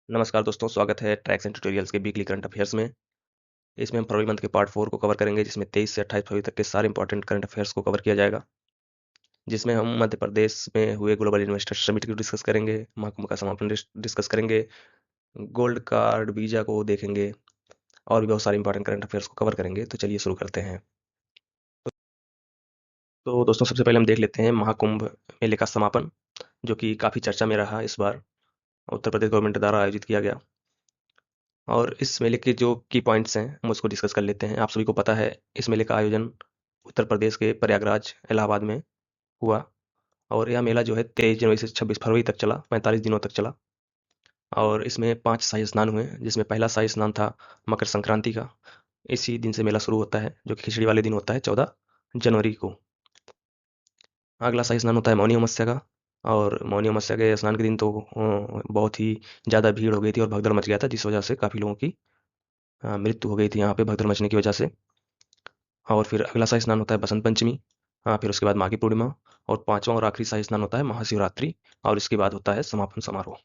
नमस्कार दोस्तों, स्वागत है ट्रैक्स एंड ट्यूटोरियल्स के वीकली करंट अफेयर्स में। इसमें हम फरवरी मंथ के पार्ट 4 को कवर करेंगे, जिसमें 23 से 28 फरवरी तक के सारे इंपॉर्टेंट करंट अफेयर्स को कवर किया जाएगा। जिसमें हम मध्य प्रदेश में हुए ग्लोबल इन्वेस्टर समिट को डिस्कस करेंगे, महाकुंभ का समापन डिस्कस करेंगे, गोल्ड कार्ड वीजा को देखेंगे और भी बहुत सारे इंपॉर्टेंट करंट अफेयर्स को कवर करेंगे। तो चलिए शुरू करते हैं। तो दोस्तों, सबसे पहले हम देख लेते हैं महाकुंभ मेले का समापन, जो कि काफ़ी चर्चा में रहा इस बार। उत्तर प्रदेश गवर्नमेंट द्वारा आयोजित किया गया। और इस मेले के जो की पॉइंट्स हैं हम उसको डिस्कस कर लेते हैं। आप सभी को पता है, इस मेले का आयोजन उत्तर प्रदेश के प्रयागराज इलाहाबाद में हुआ। और यह मेला जो है 23 जनवरी से 26 फरवरी तक चला, 45 दिनों तक चला। और इसमें 5 शाही स्नान हुए, जिसमें पहला शाही स्नान था मकर संक्रांति का। इसी दिन से मेला शुरू होता है, जो कि खिचड़ी वाले दिन होता है 14 जनवरी को। अगला शाही स्नान होता है मौनी अमावस्या का। और मौनी अमावस्या के स्नान के दिन तो बहुत ही ज़्यादा भीड़ हो गई थी और भगदड़ मच गया था, जिस वजह से काफ़ी लोगों की मृत्यु हो गई थी यहाँ पे भगदड़ मचने की वजह से। और फिर अगला शाही स्नान होता है बसंत पंचमी। फिर उसके बाद माघी पूर्णिमा। और पांचवा और आखिरी शाही स्नान होता है महाशिवरात्रि। और इसके बाद होता है समापन समारोह।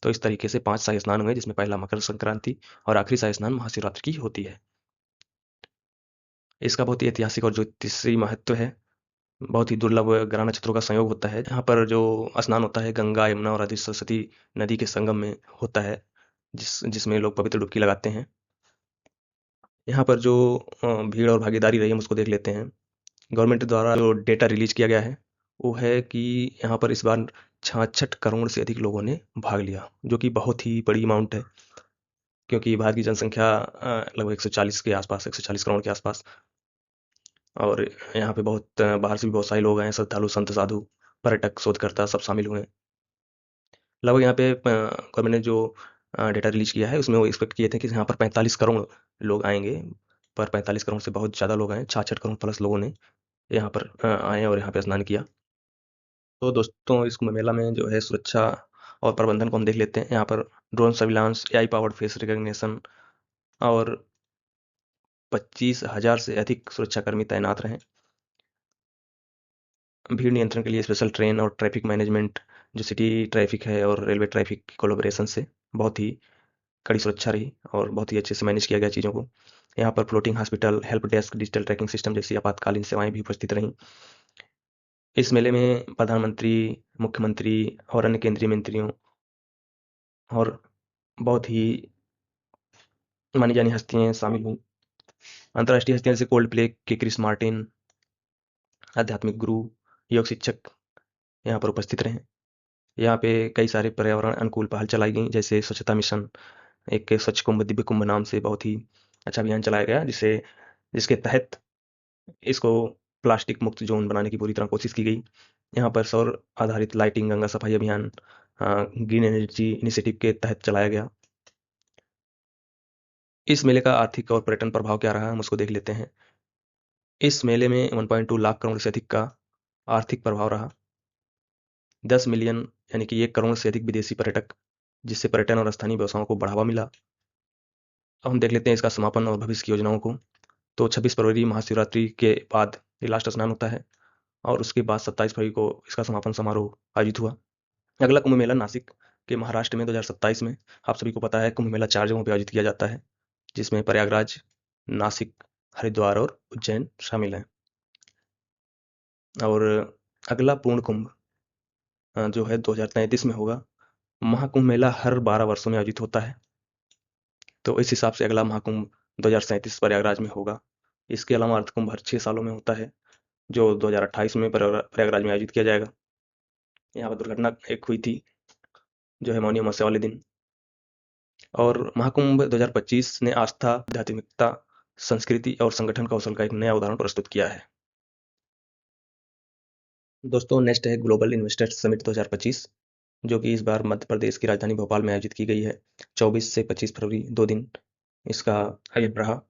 तो इस तरीके से 5 शाही स्नान हुए, जिसमें पहला मकर संक्रांति और आखिरी शाही स्नान महाशिवरात्रि की होती है। इसका बहुत ही ऐतिहासिक और ज्योतिषीय महत्व है। बहुत ही दुर्लभ ग्रह नक्षत्रों का संयोग होता है, जहाँ पर जो स्नान होता है गंगा, यमुना और आदि सरस्वती नदी के संगम में होता है, जिसमें लोग पवित्र डुबकी लगाते हैं। यहाँ पर जो भीड़ और भागीदारी रही, हम उसको देख लेते हैं। गवर्नमेंट द्वारा जो डेटा रिलीज किया गया है, वो है कि यहाँ पर इस बार 66 करोड़ से अधिक लोगों ने भाग लिया, जो कि बहुत ही बड़ी अमाउंट है। क्योंकि भारत की जनसंख्या लगभग 140 के आसपास, 140 करोड़ के आसपास। और यहाँ पे बहुत बाहर से भी बहुत सारे लोग आए, श्रद्धालु, संत, साधु, पर्यटक, शोधकर्ता सब शामिल हुए। लगभग यहाँ पे गवर्नमेंट ने जो डेटा रिलीज किया है, उसमें वो एक्सपेक्ट किए थे कि यहाँ पर 45 करोड़ लोग आएंगे। पर 45 करोड़ से बहुत ज़्यादा लोग आए, 66 करोड़ प्लस लोगों ने यहाँ पर आए और यहाँ पे स्नान किया। तो दोस्तों, इस कुंभ मेला में जो है सुरक्षा और प्रबंधन को हम देख लेते हैं। यहाँ पर drone surveillance, AI powered face recognition और 25,000 से अधिक सुरक्षाकर्मी तैनात रहे। भीड़ नियंत्रण के लिए स्पेशल ट्रेन और ट्रैफिक मैनेजमेंट, जो सिटी ट्रैफिक है और रेलवे ट्रैफिक की कोलैबोरेशन से बहुत ही कड़ी सुरक्षा रही और बहुत ही अच्छे से मैनेज किया गया चीज़ों को। यहाँ पर floating hospital, help desk, digital tracking system जैसी आपातकालीन सेवाएं भी उपस्थित रहीं। इस मेले में प्रधानमंत्री, मुख्यमंत्री और अन्य केंद्रीय मंत्रियों और बहुत ही मानी जानी हस्तियां शामिल हुई। अंतर्राष्ट्रीय हस्तियां जैसे कोल्ड प्ले के क्रिस मार्टिन, आध्यात्मिक गुरु, योग शिक्षक यहाँ पर उपस्थित रहे। यहाँ पे कई सारे पर्यावरण अनुकूल पहल चलाई गई, जैसे स्वच्छता मिशन, एक स्वच्छ कुंभ दिव्य कुंभ नाम से बहुत ही अच्छा अभियान चलाया गया, जिसके तहत इसको प्लास्टिक मुक्त जोन बनाने की पूरी तरह कोशिश की गई। यहाँ पर सौर आधारित लाइटिंग, गंगा सफाई अभियान ग्रीन एनर्जी इनिशिएटिव के तहत चलाया गया। इस मेले का आर्थिक और पर्यटन प्रभाव क्या रहा, हम उसको देख लेते हैं। इस मेले में 1.2 लाख करोड़ से अधिक का आर्थिक प्रभाव रहा। 10 मिलियन यानी कि 1 करोड़ से अधिक विदेशी पर्यटक, जिससे पर्यटन और स्थानीय व्यवसायों को बढ़ावा मिला। अब हम देख लेते हैं इसका समापन और भविष्य की योजनाओं को। तो 26 फरवरी महाशिवरात्रि के बाद ये लास्ट स्नान होता है और उसके बाद 27 फरवरी को इसका समापन समारोह आयोजित हुआ। अगला कुंभ मेला नासिक के महाराष्ट्र में 2027 में। आप सभी को पता है कुंभ मेला 4 जगहों पर आयोजित किया जाता है, जिसमें प्रयागराज, नासिक, हरिद्वार और उज्जैन शामिल हैं। और अगला पूर्ण कुंभ जो है 2033 में होगा। महाकुंभ मेला हर 12 वर्षों में आयोजित होता है, तो इस हिसाब से अगला महाकुंभ 2037 प्रयागराज में होगा। इसके अलावा अर्थ कुंभ हर 6 सालों में होता है, जो 2028 में प्रयागराज में आयोजित किया जाएगा। यहाँ पर दुर्घटना एक हुई थी, जो है मौनी अमावस्या वाले दिन। और महाकुंभ 2025 ने आस्था, आध्यात्मिकता, संस्कृति और संगठन कौशल का एक नया उदाहरण प्रस्तुत किया है। दोस्तों, नेक्स्ट है ग्लोबल इन्वेस्टर समिट 2025, जो कि इस बार मध्य प्रदेश की राजधानी भोपाल में आयोजित की गई है। 24 से 25 फरवरी 2 दिन इसका आयोजन रहा।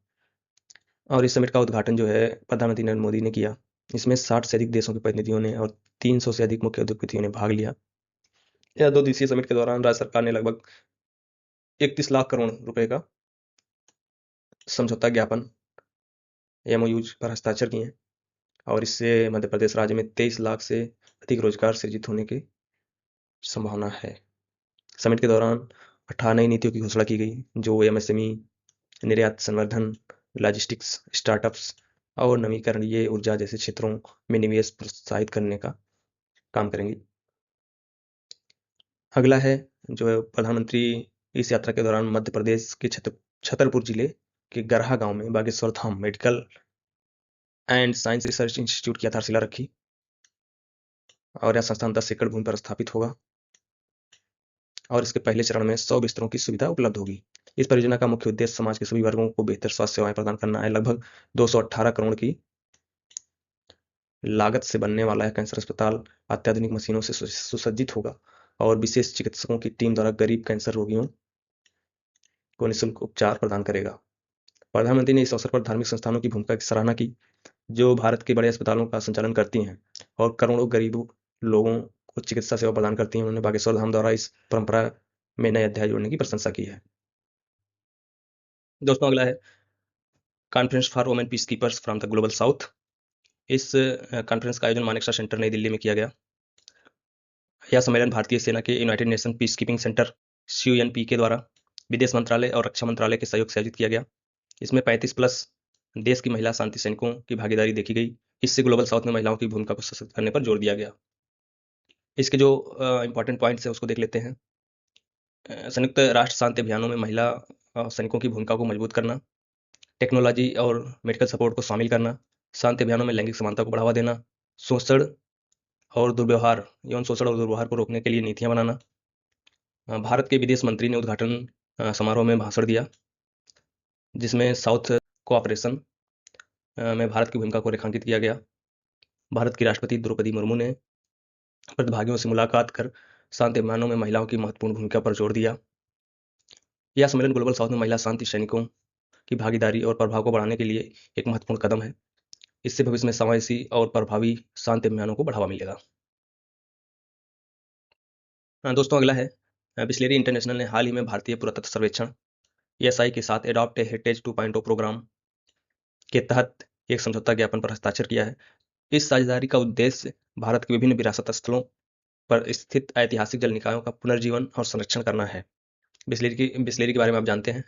और इस समिट का उद्घाटन जो है प्रधानमंत्री नरेंद्र मोदी ने किया। इसमें 60 से अधिक देशों के प्रतिनिधियों ने और 300 से अधिक मुख्य उद्योगपतियों ने भाग लिया। यह 2 दिवसीय समिट के दौरान राज्य सरकार ने लगभग 31 लाख करोड़ रुपए का समझौता ज्ञापन, एमओयूज पर हस्ताक्षर किए हैं। और इससे मध्य प्रदेश राज्य में 23 लाख से अधिक रोजगार सृजित होने की संभावना है। समिट के दौरान 18 नई नीतियों की घोषणा की गई जो एमएसएमई, निर्यात संवर्धन, लॉजिस्टिक्स, स्टार्टअप्स और नवीकरणीय ऊर्जा जैसे क्षेत्रों में निवेश प्रोत्साहित करने का काम करेंगी। अगला है जो प्रधानमंत्री इस यात्रा के दौरान मध्य प्रदेश के छतरपुर जिले के गरहा गांव में Bageshwar Dham medical and science research institute की आधारशिला रखी और यह संस्थान 10 एकड़ भूमि पर स्थापित होगा और इसके पहले चरण में 100 बिस्तरों की सुविधा उपलब्ध होगी। इस परियोजना का मुख्य उद्देश्य समाज के सभी वर्गों को बेहतर स्वास्थ्य सेवाएं प्रदान करना है। लगभग 218 करोड़ की लागत से बनने वाला यह कैंसर अस्पताल अत्याधुनिक मशीनों से सुसज्जित होगा और विशेष चिकित्सकों की टीम द्वारा गरीब कैंसर रोगियों को निःशुल्क उपचार प्रदान करेगा। प्रधानमंत्री ने इस अवसर पर धार्मिक संस्थानों की भूमिका की सराहना की जो भारत के बड़े अस्पतालों का संचालन करती हैं और करोड़ों गरीब लोगों को चिकित्सा सेवा प्रदान करती हैं। उन्होंने बागेश्वर धाम द्वारा इस परंपरा में नए अध्याय जोड़ने की प्रशंसा की है। दोस्तों अगला है conference for women peace keepers from the global south. इस कॉन्फ्रेंस का आयोजन मानेकशॉ सेंटर नई दिल्ली में किया गया। यह सम्मेलन भारतीय सेना के United nation peace keeping centre CUNP के द्वारा विदेश मंत्रालय और रक्षा मंत्रालय के सहयोग से आयोजित किया गया। इसमें 35 प्लस देश की महिला शांति सैनिकों की भागीदारी देखी गई। इससे ग्लोबल साउथ में महिलाओं की भूमिका को सशक्त करने पर जोर दिया गया। इसके जो इंपॉर्टेंट पॉइंट्स है उसको देख लेते हैं। संयुक्त राष्ट्र शांति अभियानों में महिला सैनिकों की भूमिका को मजबूत करना, टेक्नोलॉजी और मेडिकल सपोर्ट को शामिल करना, शांति अभियानों में लैंगिक समानता को बढ़ावा देना, शोषण और दुर्व्यवहार, यौन शोषण और दुर्व्यवहार को रोकने के लिए नीतियां बनाना। भारत के विदेश मंत्री ने उद्घाटन समारोह में भाषण दिया जिसमें साउथ कोऑपरेशन में भारत की भूमिका को रेखांकित किया गया। भारत की राष्ट्रपति द्रौपदी मुर्मू ने प्रतिभागियों से मुलाकात कर शांति अभियानों में महिलाओं की महत्वपूर्ण भूमिका पर जोर दिया। यह सम्मेलन ग्लोबल साउथ में महिला शांति सैनिकों की भागीदारी और प्रभाव को बढ़ाने के लिए एक महत्वपूर्ण कदम है। इससे भविष्य में समावेशी और प्रभावी शांति अभियानों को बढ़ावा मिलेगा। दोस्तों अगला है बिस्लेरी इंटरनेशनल ने हाल ही में भारतीय पुरातत्व सर्वेक्षण ESI के साथ एडॉप्ट हेरिटेज 2.0 प्रोग्राम के तहत एक समझौता ज्ञापन पर हस्ताक्षर किया है। इस साझेदारी का उद्देश्य भारत के विभिन्न विरासत स्थलों पर स्थित ऐतिहासिक जल निकायों का पुनर्जीवन और संरक्षण करना है। बिस्लेरी के बारे में आप जानते हैं,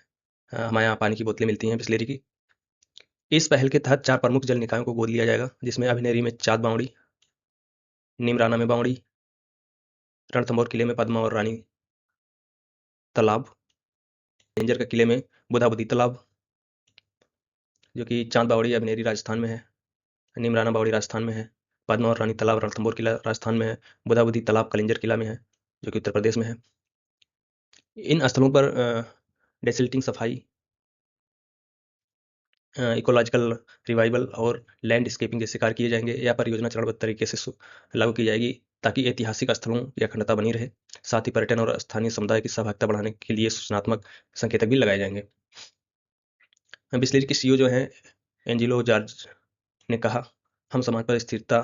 हमारे यहाँ पानी की बोतलें मिलती हैं बिस्लेरी की। इस पहल के तहत 4 प्रमुख जल निकायों को गोद लिया जाएगा जिसमें अभिनेरी में चाँद बावड़ी, नीमराना में बावड़ी, रणथंभौर किले में पद्मा और रानी तालाब, कलिंजर के किले में बुधाबुदी तालाब जो कि चाँद बावड़ी अभिनेरी राजस्थान में है, नीमराना बावड़ी राजस्थान में है, पद्मा और रानी तालाब रणथंभौर किला राजस्थान में है, बुधाबुदी तालाब कलिंजर किला में है जो कि उत्तर प्रदेश में है। इन स्थलों पर डेसिल्टिंग सफाई, इकोलॉजिकल रिवाइवल और लैंडस्केपिंग जैसे कार्य किए जाएंगे। यह परियोजना चरणबद्ध तरीके से लागू की जाएगी ताकि ऐतिहासिक स्थलों की अखंडता बनी रहे। साथ ही पर्यटन और स्थानीय समुदाय की सहभागिता बढ़ाने के लिए सूचनात्मक संकेतक भी लगाए जाएंगे। बिस्लेरी के CEO जो है एंजिलो जॉर्ज ने कहा, हम समाज पर स्थिरता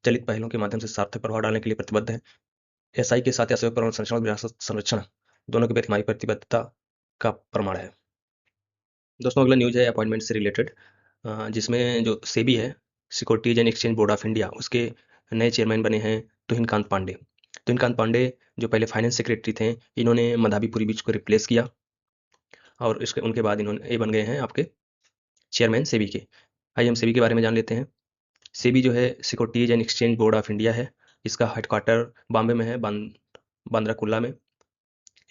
चलित पहलों के माध्यम से सार्थक प्रभाव डालने के लिए प्रतिबद्ध हैं। SI के साथ सहयोग पर्यावरण संरक्षण और विरासत संरक्षण दोनों के प्रति हमारी प्रतिबद्धता का प्रमाण है। दोस्तों अगला न्यूज़ है अपॉइंटमेंट से रिलेटेड, जिसमें जो सेबी है, securities and exchange board of India, उसके नए चेयरमैन बने हैं तुहिनकांत पांडे। तुहिनकांत पांडे जो पहले फाइनेंस सेक्रेटरी थे, इन्होंने मधाबी पुरी बीच को रिप्लेस किया और इसके उनके बाद इन्होंने ये बन गए हैं आपके चेयरमैन सेबी के। आइए हम सेबी के बारे में जान लेते हैं। सेबी जो है securities and exchange board of India है। इसका हेडक्वार्टर बॉम्बे में है, बांद्रा कुर्ला में।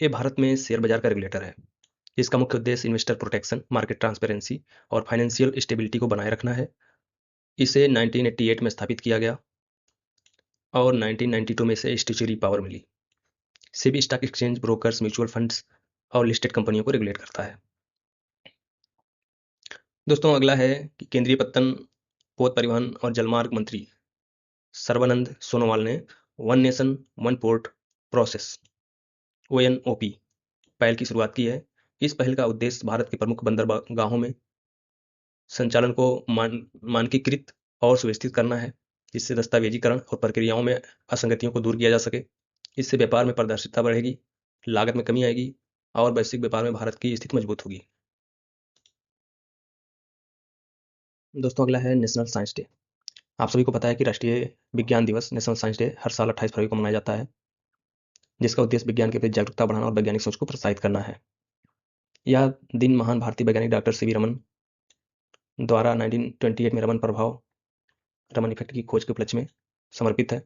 ये भारत में शेयर बाजार का रेगुलेटर है। इसका मुख्य उद्देश्य इन्वेस्टर प्रोटेक्शन, मार्केट ट्रांसपेरेंसी और फाइनेंशियल स्टेबिलिटी को बनाए रखना है। इसे 1988 में स्थापित किया गया और 1992 में इसे स्टैट्यूटरी पावर मिली। SEBI stock exchange, brokers, mutual funds और लिस्टेड कंपनियों को रेगुलेट करता है। दोस्तों अगला है कि केंद्रीय पत्तन, पोत परिवहन और जलमार्ग मंत्री सर्बानंद सोनोवाल ने one nation one port process ONOP पहल की शुरुआत की है। इस पहल का उद्देश्य भारत के प्रमुख बंदरगाहों में संचालन को मानकीकृत और सुव्यवस्थित करना है, जिससे दस्तावेजीकरण और प्रक्रियाओं में असंगतियों को दूर किया जा सके। इससे व्यापार में पारदर्शिता बढ़ेगी, लागत में कमी आएगी और वैश्विक व्यापार में भारत की स्थिति मजबूत होगी। दोस्तों अगला है नेशनल साइंस डे। आप सभी को पता है कि राष्ट्रीय विज्ञान दिवस, नेशनल साइंस डे, हर साल 28 फरवरी को मनाया जाता है। जिसका उद्देश्य विज्ञान के प्रति जागरूकता बढ़ाना और वैज्ञानिक सोच को प्रोत्साहित करना है। यह दिन महान भारतीय वैज्ञानिक डॉक्टर सीवी रमन द्वारा 1928 में रमन प्रभाव रमन इफेक्ट की खोज के उपलक्ष्य में समर्पित है।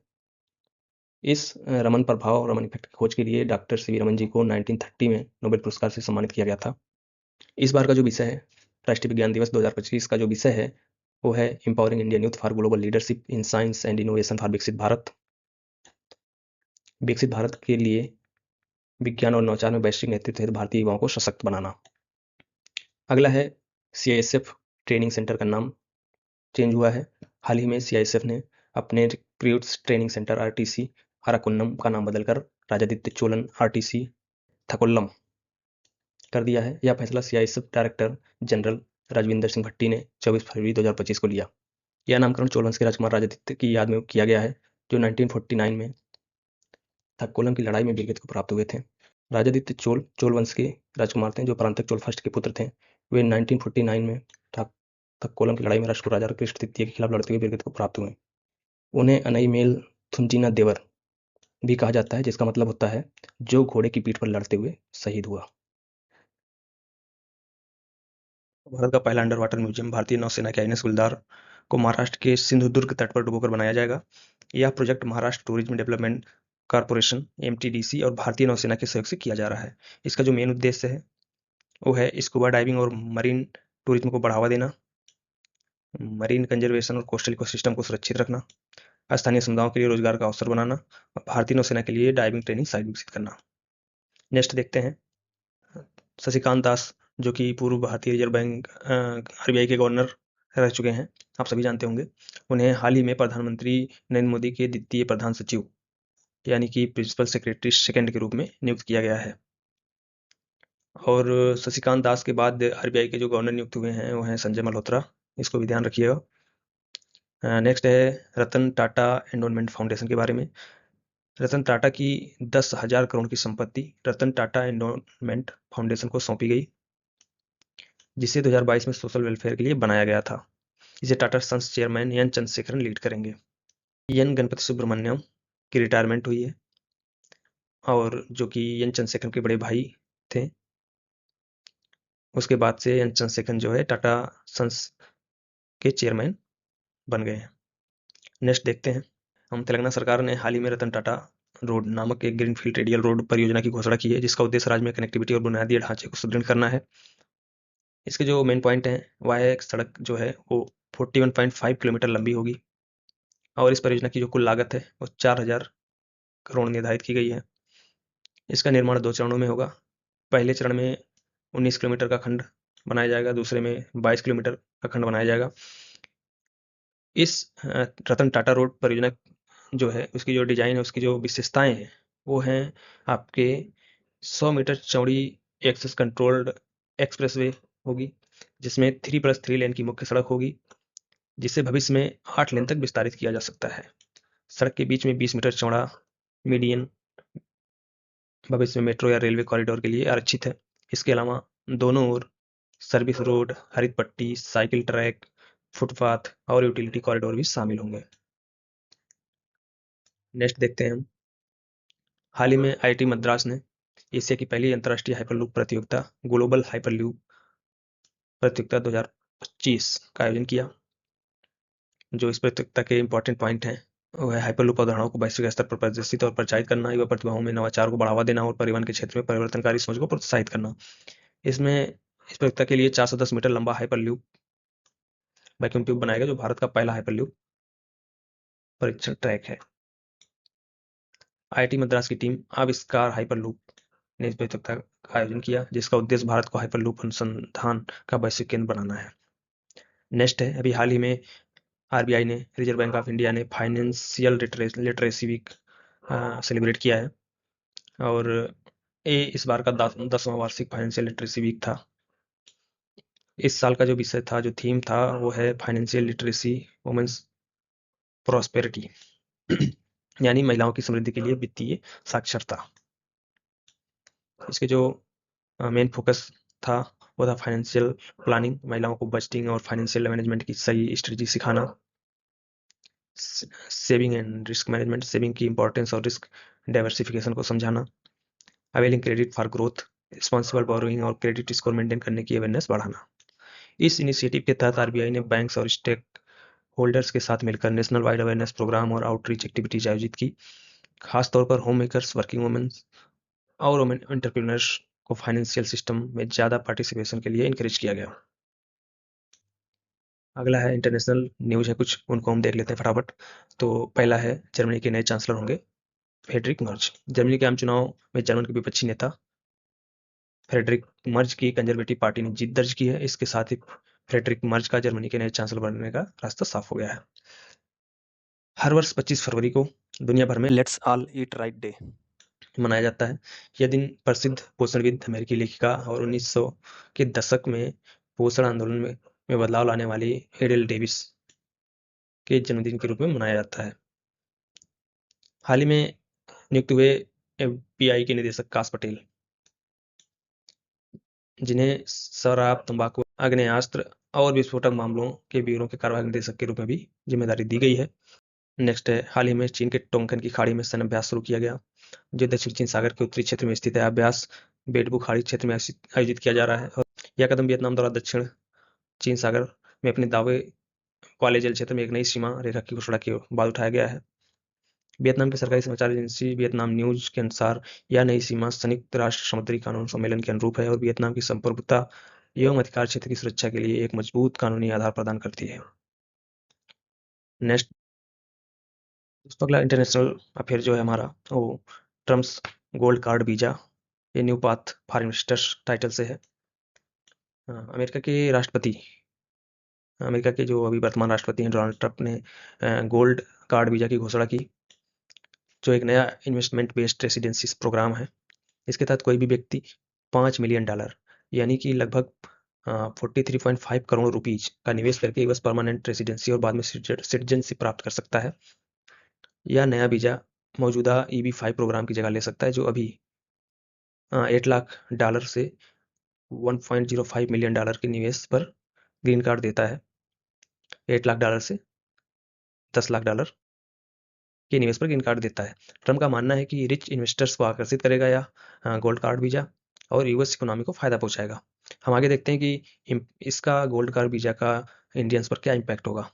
इस रमन प्रभाव रमन इफेक्ट की खोज के लिए डॉक्टर सीवी रमन जी को 1930 में नोबेल पुरस्कार से सम्मानित किया गया था। इस बार का जो विषय है राष्ट्रीय विज्ञान दिवस 2025 का जो विषय है वो है empowering Indian youth for global leadership in science and innovation for विकसित भारत। विकसित भारत के लिए विज्ञान और नवाचार में वैश्विक नेतृत्व हेतु भारतीय युवाओं को सशक्त बनाना। अगला है CISF ट्रेनिंग सेंटर का नाम चेंज हुआ है। हाल ही में CISF ने अपने रिक्रूट्स ट्रेनिंग सेंटर RTC अराकुन्नम का नाम बदलकर राजादित्य चोलन RTC थकोल्लम कर दिया है। यह फैसला CISF director general Rajvinder Singh Bhatti ने 24 फरवरी 2025 को लिया। यह नामकरण चोल वंश के राजकुमार राजादित्य की याद में किया गया है, जो 1949 में थक्कोलम की लड़ाई में वीरगति को प्राप्त हुए थे। राजादित्य चोल वंश के राजकुमार थे, जो परांतक चोल फर्स्ट के पुत्र थे। वे 1949 में थक्कोलम की लड़ाई में राष्ट्रकूट राजा कृष्ण तृतीय के खिलाफ लड़ते हुए वीरगति को प्राप्त हुए। उन्हें अनईमेल थुंजीना देवर भी कहा जाता है, जिसका मतलब होता है जो घोड़े की पीठ पर लड़ते हुए शहीद हुआ। भारत का पहला अंडर वाटर म्यूजियम भारतीय नौसेना के INS गुलदार को महाराष्ट्र के सिंधुदुर्ग तट पर डुबोकर बनाया जाएगा। यह project Maharashtra tourism development corporation MTDC और भारतीय नौसेना के सहयोग से किया जा रहा है। इसका जो मेन उद्देश्य है वो है स्कूबा डाइविंग और मरीन टूरिज्म को बढ़ावा देना, मरीन कंजर्वेशन और कोस्टल इकोसिस्टम को सुरक्षित रखना, स्थानीय समुदायों के लिए रोजगार का अवसर बनाना और भारतीय नौसेना के लिए डाइविंग ट्रेनिंग साइट विकसित करना। नेक्स्ट देखते हैं शशिकांत दास, जो कि पूर्व भारतीय रिजर्व बैंक RBI के गवर्नर रह चुके हैं, आप सभी जानते होंगे। उन्हें हाल ही में प्रधानमंत्री नरेंद्र मोदी के द्वितीय प्रधान सचिव यानी कि प्रिंसिपल सेक्रेटरी सेकंड के रूप में नियुक्त किया गया है। और शशिकांत दास के बाद RBI के जो गवर्नर नियुक्त हुए हैं वो हैं संजय मल्होत्रा, इसको भी ध्यान रखिएगा। नेक्स्ट है रतन टाटा एंडोनमेंट फाउंडेशन के बारे में। रतन टाटा की 10,000 करोड़ की संपत्ति रतन टाटा एंडोनमेंट फाउंडेशन को सौंपी गई, जिसे 2022 में सोशल वेलफेयर के लिए बनाया गया था। इसे Tata Sons chairman N Chandrasekaran lead करेंगे। एन गणपति सुब्रमण्यम की रिटायरमेंट हुई है, और जो कि एन चंद्रशेखरन के बड़े भाई थे। उसके बाद से एन चंद्रशेखरन जो है टाटा सन्स के चेयरमैन बन गए हैं। नेक्स्ट देखते हैं हम, तेलंगाना सरकार ने हाल ही में रतन टाटा रोड नामक एक ग्रीनफील्ड रेडियल रोड परियोजना की घोषणा की है, जिसका उद्देश्य राज्य में कनेक्टिविटी और बुनियादी ढांचे को सुदृढ़ करना है। इसके जो मेन पॉइंट हैं वह है सड़क जो है वो 41.5 किलोमीटर लंबी होगी, और इस परियोजना की जो कुल लागत है वो 4,000 करोड़ निर्धारित की गई है। इसका निर्माण 2 चरणों में होगा। पहले चरण में 19 किलोमीटर का खंड बनाया जाएगा, दूसरे में 22 किलोमीटर का खंड बनाया जाएगा। इस रतन टाटा रोड परियोजना जो है उसकी जो डिजाइन है, उसकी जो विशेषताएं हैं वो हैं आपके 100 मीटर चौड़ी एक्सेस कंट्रोल्ड एक्सप्रेसवे होगी, जिसमें 3+3 लेन की मुख्य सड़क होगी, जिसे भविष्य में 8 लेन तक विस्तारित किया जा सकता है। सड़क के बीच में 20 मीटर चौड़ा मीडियन भविष्य में मेट्रो या रेलवे कॉरिडोर के लिए आरक्षित है। इसके अलावा दोनों ओर सर्विस रोड, हरित पट्टी, साइकिल ट्रैक, फुटपाथ और यूटिलिटी कॉरिडोर भी शामिल होंगे। नेक्स्ट देखते हैं हम, हाल ही में IIT मद्रास ने एशिया की पहली अंतर्राष्ट्रीय हाइपरलूप प्रतियोगिता ग्लोबल हाइपरलूप प्रतियोगिता 2025 का आयोजन किया। जो इस प्रतियोगिता के इंपॉर्टेंट पॉइंट हैं वो है हाइपरलूप अवधारणाओं को वैश्विक स्तर पर प्रदर्शित और प्रचारित करना, युवा प्रतिभाओं में नवाचार को बढ़ावा देना और परिवहन के क्षेत्र में परिवर्तनकारी सोच को प्रोत्साहित करना। इसमें इस प्रतियोगिता के लिए 410 मीटर लंबा हाइपरलूप वैक्यूम ट्यूब बनाएगा, जो भारत का पहला हाइपरलूप परीक्षण ट्रैक है। IIT मद्रास की टीम आविष्कार हाइपरलूप ने इस प्रतियोगिता का आयोजन किया, जिसका उद्देश्य भारत को हाइपरलूप अनुसंधान का वैश्विक केंद्र बनाना है। नेक्स्ट है, अभी हाल ही में RBI ने, रिजर्व बैंक ऑफ इंडिया ने फाइनेंशियल लिटरेसी वीक सेलिब्रेट किया है, और ये इस बार का 10वां वार्षिक फाइनेंशियल लिटरेसी वीक था। इस साल का जो विषय था, जो थीम था, वो है फाइनेंशियल लिटरेसी वुमेन्स प्रॉस्पेरिटी यानी महिलाओं की समृद्धि के लिए वित्तीय साक्षरता। इसके जो मेन फोकस था वो था फाइनेंशियल प्लानिंग, महिलाओं को बजटिंग और फाइनेंशियल मैनेजमेंट की सही स्ट्रेटजी सिखाना, saving and risk management, saving की इंपॉर्टेंस और रिस्क डाइवर्सिफिकेशन को समझाना, availing credit for growth, responsible borrowing और क्रेडिट स्कोर मेंटेन करने की अवेयरनेस बढ़ाना। इस इनिशिएटिव के तहत आरबीआई ने बैंक्स और स्टेक होल्डर्स के साथ मिलकर नेशनल वाइड अवेयरनेस प्रोग्राम और आउटरीच एक्टिविटीज आयोजित की। खासतौर पर होम मेकर्स, वर्किंग वुमेन्स और वुमेन एंटरप्रेन्योर्स को फाइनेंशियल सिस्टम में ज़्यादा पार्टिसिपेशन के लिए इनकरेज किया गया। अगला है इंटरनेशनल न्यूज़ है कुछ, उनको हम देख लेते हैं फटाफट। तो पहला है जर्मनी के नए चांसलर होंगे फ्रेडरिक मर्ज। जर्मनी के आम चुनाव में जर्मन के विपक्षी नेता फ्रेडरिक मर्ज की कंजर्वेटिव पार्टी ने जीत दर्ज की है। इसके साथ ही फ्रेडरिक मर्ज का जर्मनी के नए चांसलर बनने का रास्ता साफ हो गया है। हर वर्ष 25 फरवरी को दुनिया भर में let's all eat right day मनाया जाता है। यह दिन प्रसिद्ध पोषणविद अमेरिकी लेखिका और 1900 के दशक में पोषण आंदोलन में बदलाव लाने वाली एडेल डेविस के जन्मदिन के रूप में मनाया जाता है। हाल ही में नियुक्त हुए एफबीआई के निदेशक काश पटेल, जिन्हें शराब, तंबाकू, आग्नेयास्त्र और विस्फोटक मामलों के ब्यूरो के कार्यवाहक निदेशक के रूप में भी जिम्मेदारी दी गई है। नेक्स्ट है, हाल ही में चीन के टोंकन की खाड़ी में सैन्य अभ्यास शुरू किया गया, जो दक्षिण चीन सागर के उत्तरी क्षेत्र में स्थित है। अभ्यास बेडबू खाड़ी क्षेत्र में आयोजित किया जा रहा है और यह कदम वियतनाम द्वारा दक्षिण चीन सागर में अपने दावे वाले जल क्षेत्र में एक नई सीमा रेखा की घोषणा के बाद उठाया गया है। वियतनाम की सरकारी समाचार एजेंसी वियतनाम न्यूज के अनुसार यह नई सीमा संयुक्त राष्ट्र समुद्री कानून सम्मेलन के अनुरूप है और वियतनाम की संप्रभुता एवं अधिकार क्षेत्र की सुरक्षा के लिए एक मजबूत कानूनी आधार प्रदान करती है। नेक्स्ट दोस्तों, अगला इंटरनेशनल अफेयर जो है हमारा, वो Trump's gold card visa a new path for investors title से है। अमेरिका के जो अभी वर्तमान राष्ट्रपति हैं डोनाल्ड ट्रंप ने गोल्ड कार्ड वीजा की घोषणा की, जो एक नया इन्वेस्टमेंट बेस्ड रेसिडेंसी प्रोग्राम है। इसके तहत कोई भी व्यक्ति $5 मिलियन यानी कि लगभग 43.5 करोड़ रुपीज का निवेश करके बस परमानेंट रेसिडेंसी और बाद में सिटीजनशिप प्राप्त कर सकता है। यह नया वीजा मौजूदा EB-5 प्रोग्राम की जगह ले सकता है, जो अभी $8 लाख से $1.05 मिलियन के निवेश पर ग्रीन कार्ड देता है। $8 लाख से $10 लाख के निवेश पर ग्रीन कार्ड देता है। ट्रम्प का मानना है कि रिच इन्वेस्टर्स को आकर्षित करेगा या गोल्ड कार्ड वीजा और यूएस इकोनॉमी को फायदा पहुंचाएगा। हम आगे देखते हैं कि इसका गोल्ड कार्ड वीजा का इंडियंस पर क्या इम्पैक्ट होगा।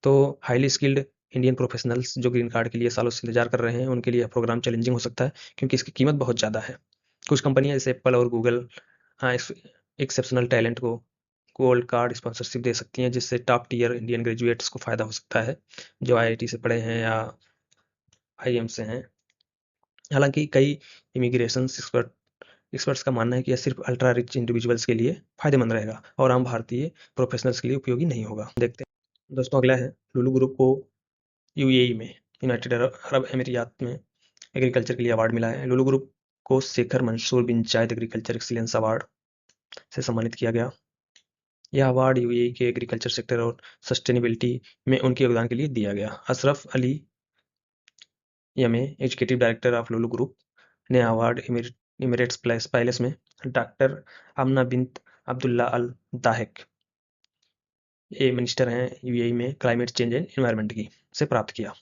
तो हाईली स्किल्ड इंडियन प्रोफेशनल्स जो ग्रीन कार्ड के लिए सालों से इंतजार कर रहे हैं, उनके लिए यह प्रोग्राम चैलेंजिंग हो सकता है क्योंकि इसकी कीमत बहुत ज़्यादा है। कुछ कंपनियां जैसे एप्पल और गूगल एक्सेप्शनल टैलेंट को गोल्ड कार्ड स्पॉन्सरशिप दे सकती हैं, जिससे टॉप टीयर इंडियन ग्रेजुएट्स को फायदा हो सकता है जो आईआईटी से पढ़े हैं या आईएम से हैं। हालांकि कई इमिग्रेशन एक्सपर्ट्स का मानना है कि यह सिर्फ अल्ट्रा रिच इंडिविजुअल्स के लिए फायदेमंद रहेगा और आम भारतीय प्रोफेशनल्स के लिए उपयोगी नहीं होगा। देखते हैं दोस्तों, अगला है लुलु ग्रुप को यूएई में, यूनाइटेड अरब अमीरात में एग्रीकल्चर के लिए अवार्ड मिला है। लुलु ग्रुप को शेखर मंसूर बिन जायद एग्रीकल्चर एक्सीलेंस अवार्ड से सम्मानित किया गया। यह अवार्ड यूएई के एग्रीकल्चर सेक्टर और सस्टेनेबिलिटी में उनके योगदान के लिए दिया गया। Ashraf Ali M A, executive director of Lulu group, ने अवार्ड इमिरेट्स पैलेस में doctor Amna bint Abdullah Al Dahak, ये मिनिस्टर हैं यूएई में क्लाइमेट चेंज एंड एनवायरनमेंट की, से प्राप्त किया।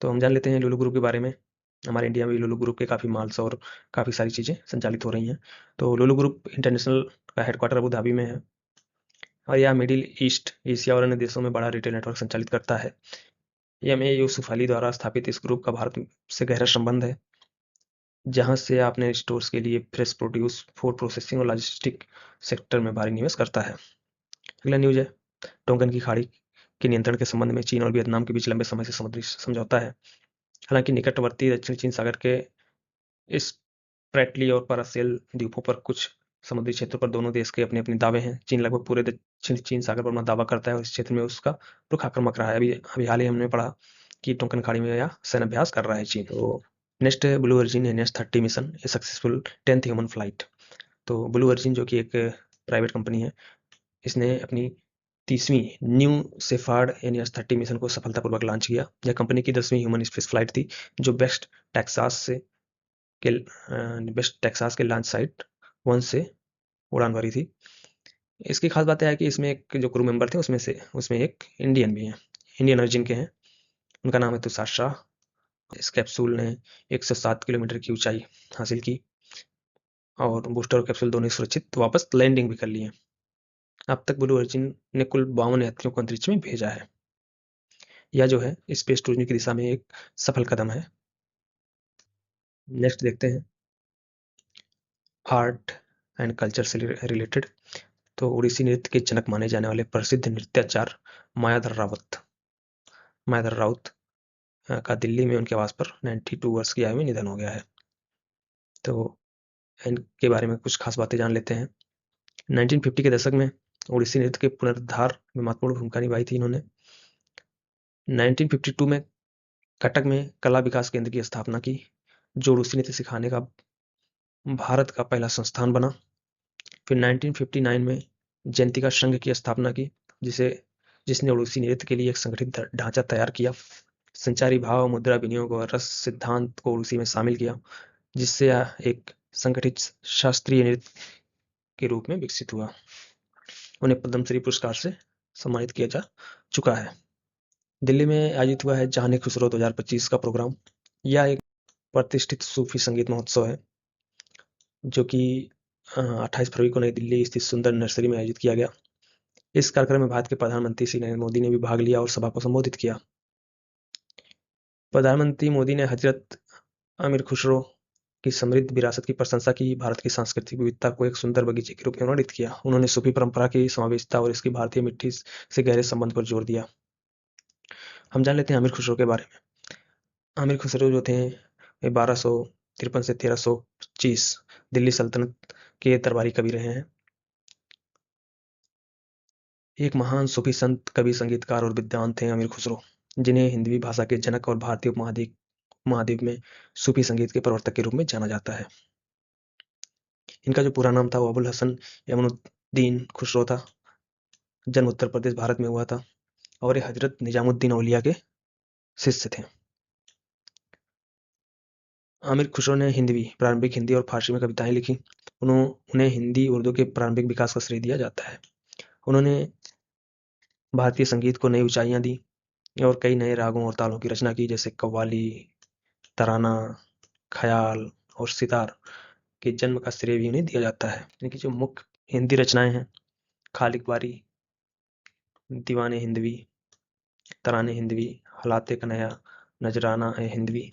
तो हम जान लेते हैं लुलु ग्रुप के बारे में। हमारे इंडिया में भी लुलु ग्रुप के काफ़ी मॉल्स और काफ़ी सारी चीज़ें संचालित हो रही हैं। तो लुलु ग्रुप इंटरनेशनल का हेडक्वार्टर अबू धाबी में है और यह मिडिल ईस्ट, एशिया और अन्य देशों में बड़ा रिटेल नेटवर्क संचालित करता है। एम ए यूसुफ अली द्वारा स्थापित इस ग्रुप का भारत से गहरा संबंध है, जहां से अपने स्टोर्स के लिए फ्रेश प्रोड्यूस, फूड प्रोसेसिंग और लॉजिस्टिक सेक्टर में भारी निवेश करता है। अगला न्यूज है, टोंकन की खाड़ी के नियंत्रण के संबंध में चीन और वियतनाम के बीच लंबे समय से समुद्री समझौता है। हालांकि निकटवर्ती दक्षिण चीन सागर के इस प्रेटली और पारासेल द्वीपों पर कुछ समुद्री क्षेत्रों पर दोनों देश के अपने अपने दावे हैं। चीन लगभग पूरे दक्षिण चीन सागर पर अपना दावा करता है और इस क्षेत्र में उसका रुख आक्रामक रहा है। अभी हाल ही हमने पढ़ा कि टोंकन खाड़ी में यह सैन्य अभ्यास कर रहा है चीन। तो नेक्स्ट है ब्लू ओरिजिन NS-30 मिशन, ए सक्सेसफुल 10th ह्यूमन फ्लाइट। तो ब्लू ओरिजिन जो कि एक प्राइवेट कंपनी है, इसने अपनी 30वीं न्यू सेफार्ड NS-30 मिशन को सफलतापूर्वक लॉन्च किया। यह कंपनी की 10वीं ह्यूमन स्पेस फ्लाइट थी, जो बेस्ट टेक्सास के लॉन्च साइट 1 से उड़ान भरी थी। इसकी खास बात यह है कि इसमें एक जो क्रू मेंबर थे उसमें एक इंडियन भी हैं, इंडियन ओरिजिन के हैं। उनका नाम है तुषार शाह इस कैप्सूल ने 107 किलोमीटर की ऊंचाई हासिल की और बूस्टर और कैप्सूल दोनों सुरक्षित वापस लैंडिंग भी कर लिए। अब तक ब्लू ओरिजिन ने कुल 52 यात्रियों को अंतरिक्ष में भेजा है। यह जो है स्पेस टूरिज्म की दिशा में एक सफल कदम है। नेक्स्ट देखते हैं आर्ट एंड कल्चर से रिलेटेड। तो उड़ीसी नृत्य के जनक माने जाने वाले प्रसिद्ध नृत्याचार्य मायाधर राउत का दिल्ली में उनके आवास पर 92 वर्ष की आयु में निधन हो गया है। तो इनके बारे में कुछ खास बातें जान लेते हैं। 1950 के दशक में उड़ीसी नृत्य के पुनरुद्धार में महत्वपूर्ण भूमिका निभाई थी इन्होंने। 1952 में कटक में कला विकास केंद्र की स्थापना की, जो उड़ीसी नृत्य सिखाने का भारत का पहला संस्थान बना। फिर 1959 में जयंतिका संघ की स्थापना की, जिसने उड़ीसी नृत्य के लिए एक संगठित ढांचा तैयार किया। संचारी भाव, मुद्रा विनियोग और रस सिद्धांत को उड़ीसी में शामिल किया, जिससे यह एक संगठित शास्त्रीय नृत्य के रूप में विकसित हुआ। उन्हें पद्मश्री पुरस्कार से सम्मानित किया जा चुका है। दिल्ली में आयोजित हुआ है जहान खुसरो 2025 का प्रोग्राम। यह एक प्रतिष्ठित सूफी संगीत महोत्सव है, जो कि 28 फरवरी को नई दिल्ली स्थित सुंदर नर्सरी में आयोजित किया गया। इस कार्यक्रम में भारत के प्रधानमंत्री श्री नरेंद्र मोदी ने भी भाग लिया और सभा को संबोधित किया। प्रधानमंत्री मोदी ने हजरत अमीर खुसरो की समृद्ध विरासत की प्रशंसा की, भारत की सांस्कृतिक विविधता को एक सुंदर बगीचे के रूप में वर्णित किया। उन्होंने सूफी परंपरा की समावेशिता और इसकी भारतीय मिट्टी से गहरे संबंध पर जोर दिया। हम जान लेते हैं अमीर खुसरो के बारे में। आमिर खुसरो जो थे 1253 से 1325 दिल्ली सल्तनत के दरबारी कवि रहे हैं। एक महान सूफी संत, कवि, संगीतकार और विद्वान थे अमीर खुसरो, जिन्हें हिंदी भाषा के जनक और भारतीय उपमहाद्वीप में सूफी संगीत के प्रवर्तक के रूप में जाना जाता है। इनका जो पूरा नाम था वो अबुल हसन यमनुद्दीन खुसरो था। जन्म उत्तर प्रदेश भारत में हुआ था और ये हजरत निजामुद्दीन औलिया के शिष्य थे। आमिर खुसरो ने प्रारंभिक हिंदी और फारसी में कविताएं लिखी। उन्हें हिंदी उर्दू के प्रारंभिक विकास का श्रेय दिया जाता है। उन्होंने भारतीय संगीत को नई ऊंचाइयां दी और कई नए रागों और तालों की रचना की, जैसे कव्वाली, तराना, ख्याल और सितार के जन्म का श्रेय भी उन्हें दिया जाता है। इनकी जो मुख्य हिंदी रचनाएं हैं, खालिक बारी, दीवाने हिंदवी, तराने हिंदवी, हालाते कन्हैया, नजराना ए हिंदवी,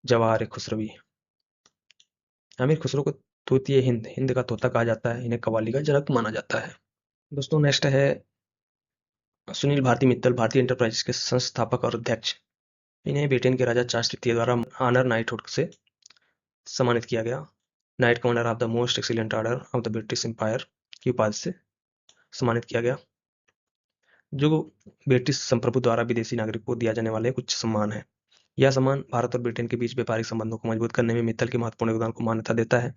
जवाहर खुसरवी। आमिर खुसरो को तूतीय हिंद का तोता कहा जाता है। इन्हें कव्वाली का जनक माना जाता है। दोस्तों नेक्स्ट है सुनील भारती मित्तल, भारतीय एंटरप्राइजेस के संस्थापक और अध्यक्ष। इन्हें ब्रिटेन के राजा चार्ल्स तृतीय द्वारा ऑनर नाइटहुड से सम्मानित किया गया। Knight Commander of the Most Excellent Order of the British Empire की उपाधि से सम्मानित किया गया, जो ब्रिटिश संप्रभु द्वारा विदेशी नागरिक को दिया जाने वाला एक उच्च सम्मान है। यह सम्मान भारत और ब्रिटेन के बीच व्यापारिक संबंधों को मजबूत करने में मित्तल के महत्वपूर्ण योगदान को मान्यता देता है।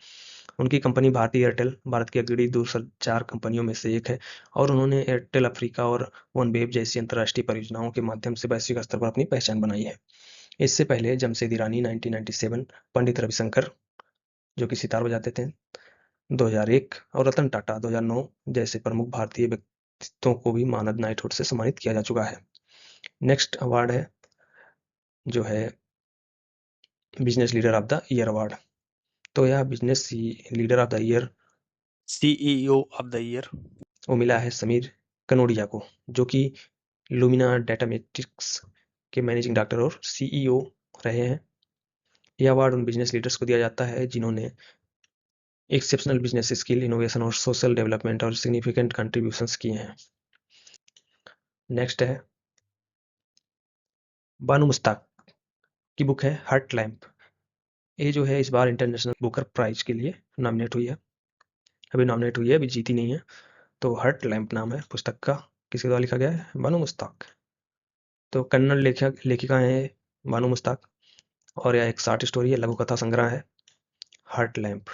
उनकी कंपनी भारतीय एयरटेल भारत की अग्रणी दूरसंचार कंपनियों में से एक है और उन्होंने एयरटेल अफ्रीका और वनवेव जैसी अंतर्राष्ट्रीय परियोजनाओं के माध्यम से वैश्विक स्तर पर अपनी पहचान बनाई है। इससे पहले जमशेद ईरानी 1997, पंडित रविशंकर जो कि सितार बजाते थे 2001 और रतन टाटा 2009 जैसे प्रमुख भारतीय व्यक्तित्वों को भी मानद नाइटहुड से सम्मानित किया जा चुका है। नेक्स्ट अवार्ड है जो है business leader of the year award. तो यह business leader of the year, CEO of the year वो मिला है समीर कनोडिया को, जो कि लुमिना डाटामेटिक्स के मैनेजिंग डायरेक्टर और सीईओ रहे हैं। यह अवार्ड उन बिजनेस लीडर्स को दिया जाता है जिन्होंने एक्सेप्शनल बिजनेस स्किल, इनोवेशन और सोशल डेवलपमेंट और सिग्निफिकेंट कंट्रीब्यूशंस किए हैं। नेक्स्ट है बानू मुश्ताक की बुक है हार्ट लैम्प। ये जो है इस बार इंटरनेशनल बुकर प्राइज के लिए नॉमिनेट हुई है। अभी नॉमिनेट हुई है, अभी जीती नहीं है। तो हार्ट लैम्प नाम है पुस्तक का। किसके द्वारा लिखा गया है? बानू मुश्ताक। तो कन्नड़ लेखिका है बानू मुश्ताक और यह एक शॉर्ट स्टोरी है, लघु कथा संग्रह है हार्ट लैम्प।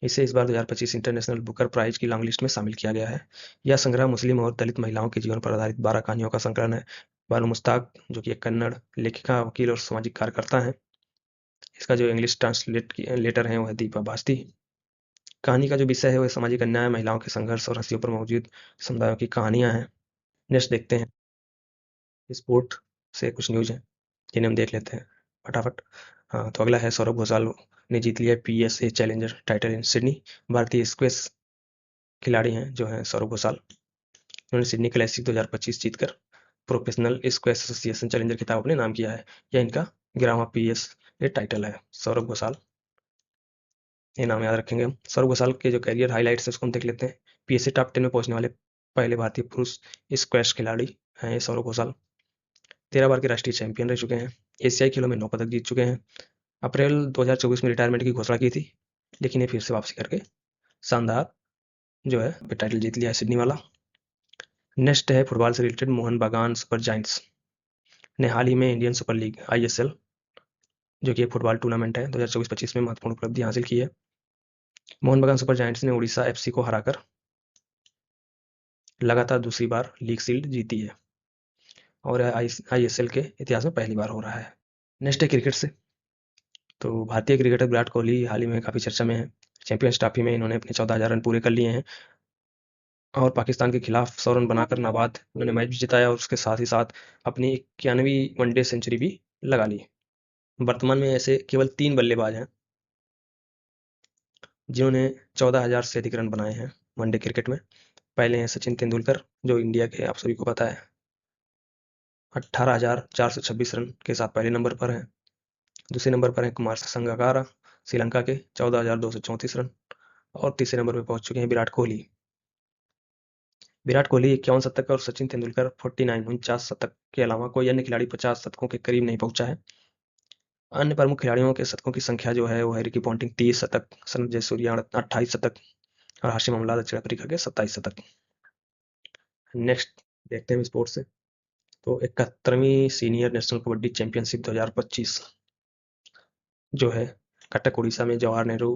इसे इस बार 2025 इंटरनेशनल बुकर प्राइज की लॉन्ग लिस्ट में शामिल किया गया है। यह संग्रह मुस्लिम और दलित महिलाओं के जीवन पर आधारित 12 कहानियों का संकलन है। बानू मुश्ताक जो कि एक कन्नड़ लेखिका, वकील और सामाजिक कार्यकर्ता है। इसका जो इंग्लिश ट्रांसलेटर है वो है दीपा बास्ती। कहानी का जो विषय है वो सामाजिक अन्याय, महिलाओं के संघर्ष और हस्तियों पर मौजूद समुदायों की कहानियां हैं। नेक्स्ट देखते हैं स्पोर्ट से कुछ न्यूज है। जिन्हें हम देख लेते हैं फटाफट। हाँ, तो अगला है सौरभ घोषाल ने जीत लिया PSA challenger title in Sydney. भारतीय स्क्वैश खिलाड़ी हैं जो हैं सौरभ घोषाल। उन्होंने सिडनी क्लासिक 2025 जीतकर प्रोफेशनल स्क्वैश एसोसिएशन चैलेंजर खिताब अपने नाम किया है। यह इनका 11वां PSA टाइटल है। सौरभ घोषाल, ये नाम याद रखेंगे हम। सौरभ घोषाल के जो कैरियर हाईलाइट्स है उसको हम देख लेते हैं। PSA टॉप 10 में पहुंचने वाले पहले भारतीय पुरुष स्क्वैश खिलाड़ी हैं ये सौरभ घोषाल। 13 बार के राष्ट्रीय चैंपियन रह चुके हैं। एशियाई खेलों में 9 पदक जीत चुके हैं। अप्रैल 2024 में रिटायरमेंट की घोषणा की थी, लेकिन ये फिर से वापसी करके शानदार जो है टाइटल जीत लिया है सिडनी वाला। नेक्स्ट है फुटबॉल से रिलेटेड। मोहन बागान सुपर जायंट्स ने हाल ही में इंडियन सुपर लीग ISL, जो कि एक फुटबॉल टूर्नामेंट है, 2024-25 में महत्वपूर्ण उपलब्धि हासिल की है। मोहन बागान सुपर जायंट्स ने उड़ीसा FC को हराकर लगातार दूसरी बार लीग शील्ड जीती है और ISL के इतिहास में पहली बार हो रहा है। नेक्स्ट है क्रिकेट से। तो भारतीय क्रिकेटर विराट कोहली हाल ही में काफ़ी चर्चा में है। चैंपियंस ट्रॉफी में इन्होंने अपने 14,000 रन पूरे कर लिए हैं और पाकिस्तान के खिलाफ 100 रन बनाकर नाबाद उन्होंने मैच भी जिताया और उसके साथ ही साथ अपनी 91वीं वनडे सेंचुरी भी लगा ली। वर्तमान में ऐसे केवल 3 बल्लेबाज हैं जिन्होंने 14,000 से अधिक रन बनाए हैं वनडे क्रिकेट में। पहले हैं सचिन तेंदुलकर, जो इंडिया के आप सभी को पता है 18,426 रन के साथ पहले नंबर पर हैं। दूसरे नंबर पर हैं कुमार संगकारा श्रीलंका के 14,234 रन। और तीसरे नंबर पर पहुंच चुके हैं विराट कोहली। विराट कोहली 51 शतक और सचिन तेंदुलकर 49 शतक के अलावा कोई अन्य खिलाड़ी 50 शतकों के करीब नहीं पहुंचा है। अन्य प्रमुख खिलाड़ियों के शतकों की संख्या जो है वो है रिकी पॉन्टिंग 30 शतक, सनत जयसूर्या 28 शतक और हाशिम अमला दक्षिण अफ्रीका के 27 शतक। नेक्स्ट देखते हैं स्पोर्ट्स से। तो 71वीं सीनियर नेशनल कबड्डी चैंपियनशिप 2025 जो है कटक उड़ीसा में जवाहर नेहरू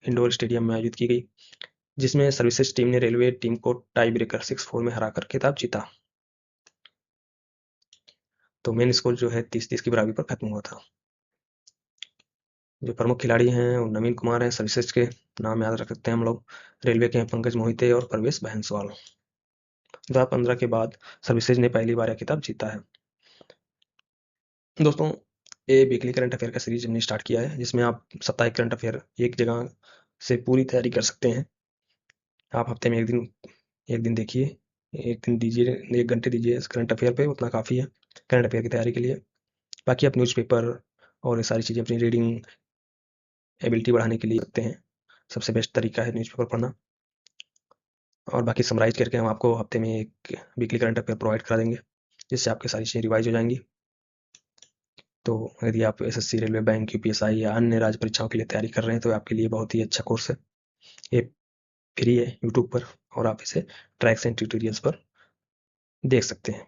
इंडोर स्टेडियम में आयोजित की गई, जिसमें सर्विसेज टीम ने रेलवे टीम को टाई ब्रेकर 6-4 में हराकर खिताब जीता। तो मेन स्कोर जो है 30-30 की बराबरी पर खत्म हुआ था। जो प्रमुख खिलाड़ी हैं वो नवीन कुमार हैं सर्विसेज के, नाम याद रख सकते हैं हम लोग। रेलवे के हैं पंकज मोहिते और प्रवेश बहनसवाल। 2015 के बाद सर्विसेज ने पहली बार यह खिताब जीता है। दोस्तों, ये वीकली करंट अफेयर का सीरीज हमने स्टार्ट किया है, जिसमें आप साप्ताहिक करंट अफेयर एक जगह से पूरी तैयारी कर सकते हैं। आप हफ्ते में एक दिन देखिए, एक दिन दीजिए, 1 घंटे दीजिए इस करंट अफेयर पे, उतना काफ़ी है करंट अफेयर की तैयारी के लिए। बाकी आप न्यूज़पेपर और ये सारी चीज़ें अपनी रीडिंग एबिलिटी बढ़ाने के लिए करते हैं। सबसे बेस्ट तरीका है न्यूज़पेपर पढ़ना। और बाकी समराइज करके हम आपको हफ्ते में एक वीकली करंट अफेयर प्रोवाइड करा देंगे, जिससे आपकी सारी चीज़ें रिवाइज हो जाएंगी। तो यदि आप SSC, रेलवे, बैंक, UPSI या अन्य राज्य परीक्षाओं के लिए तैयारी कर रहे हैं तो आपके लिए बहुत ही अच्छा कोर्स है। ये फ्री है यूट्यूब पर और आप इसे ट्रैक्स एंड ट्यूटोरियल्स पर देख सकते हैं।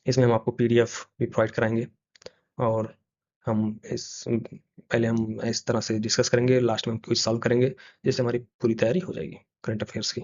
इसमें हम आपको PDF भी प्रोवाइड कराएंगे और हम पहले हम इस तरह से डिस्कस करेंगे, लास्ट में हम क्विज सॉल्व करेंगे, जिससे हमारी पूरी तैयारी हो जाएगी करंट अफेयर्स की।